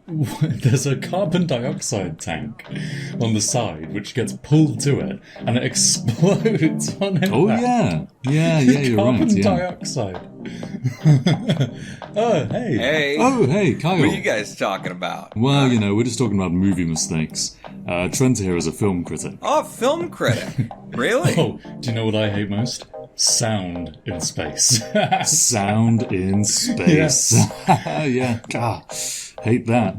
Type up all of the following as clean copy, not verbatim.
there's a carbon dioxide tank on the side which gets pulled to it and it explodes on impact. Oh yeah, you're carbon right. Yeah. dioxide. Oh hey. Hey. Oh hey, Kyle. What are you guys talking about? Well, we're just talking about movie mistakes. Trent here is a film critic. Oh, film critic. Really? Oh, do you know what I hate most? Sound in space. Sound in space. Yeah. Hate that.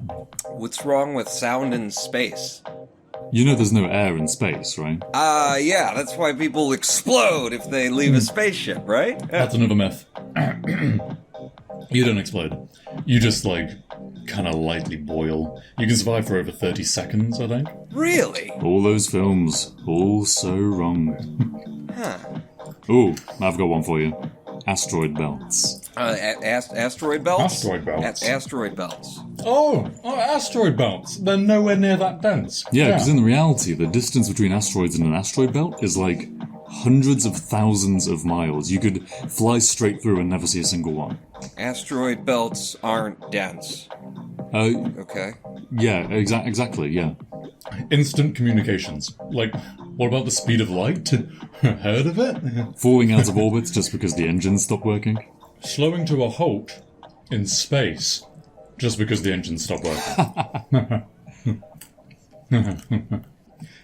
What's wrong with sound in space? You know there's no air in space, right? Yeah, that's why people explode if they leave a spaceship, right? That's another myth. You don't explode. You just, kind of lightly boil. You can survive for over 30 seconds, I think. Really? All those films, all so wrong. Huh. Ooh, I've got one for you. Asteroid belts. Asteroid belts? Asteroid belts. Asteroid belts. Oh, asteroid belts. They're nowhere near that dense. Yeah, because in reality, the distance between asteroids and an asteroid belt is hundreds of thousands of miles. You could fly straight through and never see a single one. Asteroid belts aren't dense. Okay. Yeah, exactly, yeah. Instant communications. What about the speed of light? Heard of it? Falling out of orbit just because the engines stopped working. Slowing to a halt in space just because the engines stopped working.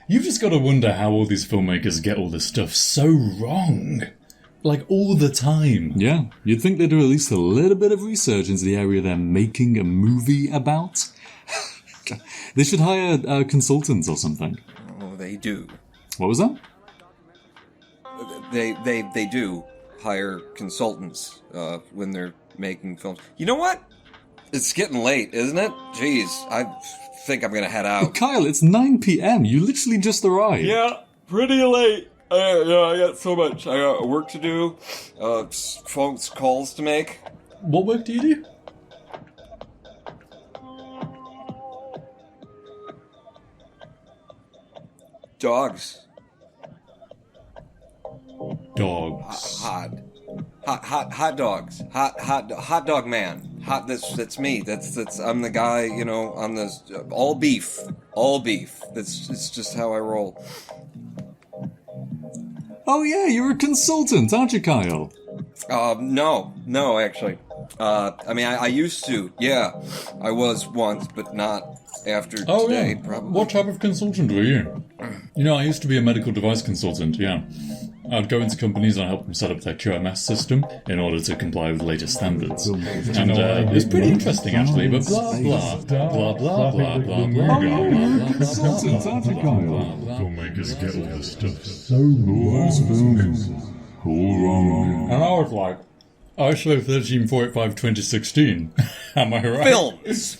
You've just got to wonder how all these filmmakers get all this stuff so wrong. All the time. Yeah, you'd think they'd do at least a little bit of research into the area they're making a movie about. They should hire consultants or something. Oh, they do. What was that? They do hire consultants when they're making films. You know what? It's getting late, isn't it? Jeez, I think I'm gonna head out. Kyle, it's 9 p.m. You literally just arrived. Yeah, pretty late. I got so much. I got work to do, phone calls to make. What work do you do? Dogs. Dogs. Hot dogs. Hot dog man. That's me. That's I'm the guy, on this all beef. It's just how I roll. Oh yeah, you're a consultant, aren't you, Kyle? No, actually. I used to. Yeah, I was once, but not after today, yeah. probably. What type of consultant were you? I used to be a medical device consultant, yeah. I'd go into companies and help them set up their QMS system in order to comply with the latest standards. And it was pretty interesting, actually, but blah, blah, blah, blah, blah, blah, blah, Filmmakers get all this stuff so wrong. All wrong. And I was like, ISO 1345 2016. Am I right? Films.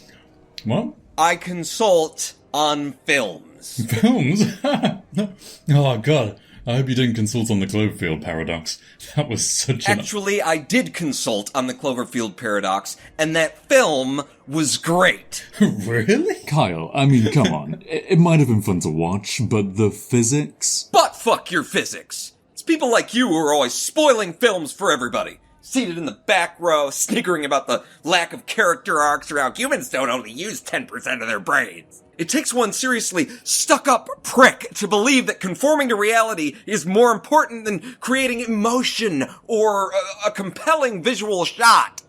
What? I consult on films. Films? Oh, God. I hope you didn't consult on the Cloverfield paradox. That was such an... Actually, I did consult on the Cloverfield paradox, and that film was great. Really? Kyle, come on. It might have been fun to watch, but the physics... But fuck your physics. It's people like you who are always spoiling films for everybody. Seated in the back row, sniggering about the lack of character arcs or how humans don't only use 10% of their brains. It takes one seriously stuck-up prick to believe that conforming to reality is more important than creating emotion or a compelling visual shot.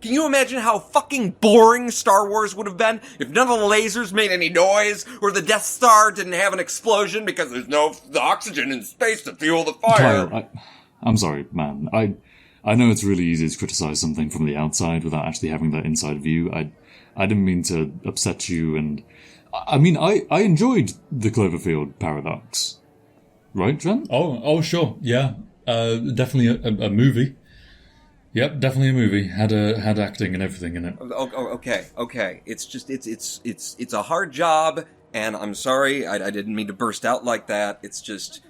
Can you imagine how fucking boring Star Wars would have been if none of the lasers made any noise or the Death Star didn't have an explosion because there's no oxygen in space to fuel the fire? Kyle, I'm sorry, man. I know it's really easy to criticize something from the outside without actually having that inside view. I didn't mean to upset you, and... I enjoyed the Cloverfield paradox. Right, Trent? Oh, sure, yeah. Definitely a movie. Yep, definitely a movie. Had acting and everything in it. Okay. It's a hard job, and I'm sorry, I didn't mean to burst out like that. It's just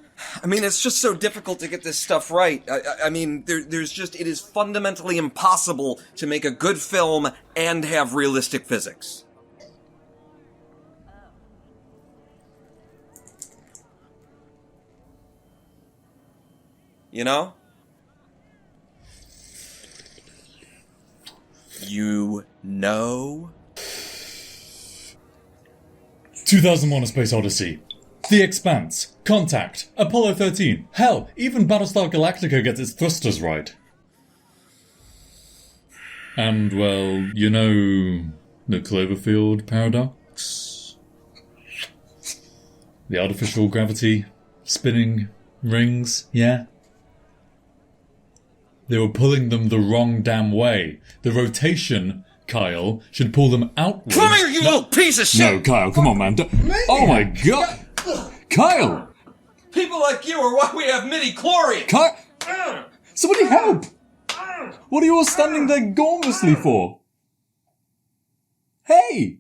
so difficult to get this stuff right. It is fundamentally impossible to make a good film and have realistic physics. You know? You know? 2001: A Space Odyssey, The Expanse, Contact, Apollo 13. Hell, even Battlestar Galactica gets its thrusters right. And, well, you know the Cloverfield paradox? The artificial gravity, spinning rings, yeah? They were pulling them the wrong damn way. The rotation, Kyle, should pull them outwards. Come here, you little piece of shit! No, Kyle, come on, man. Oh my god! Kyle! People like you are why we have midi-chlorians! Kyle! Somebody help! What are you all standing there gormlessly for? Hey!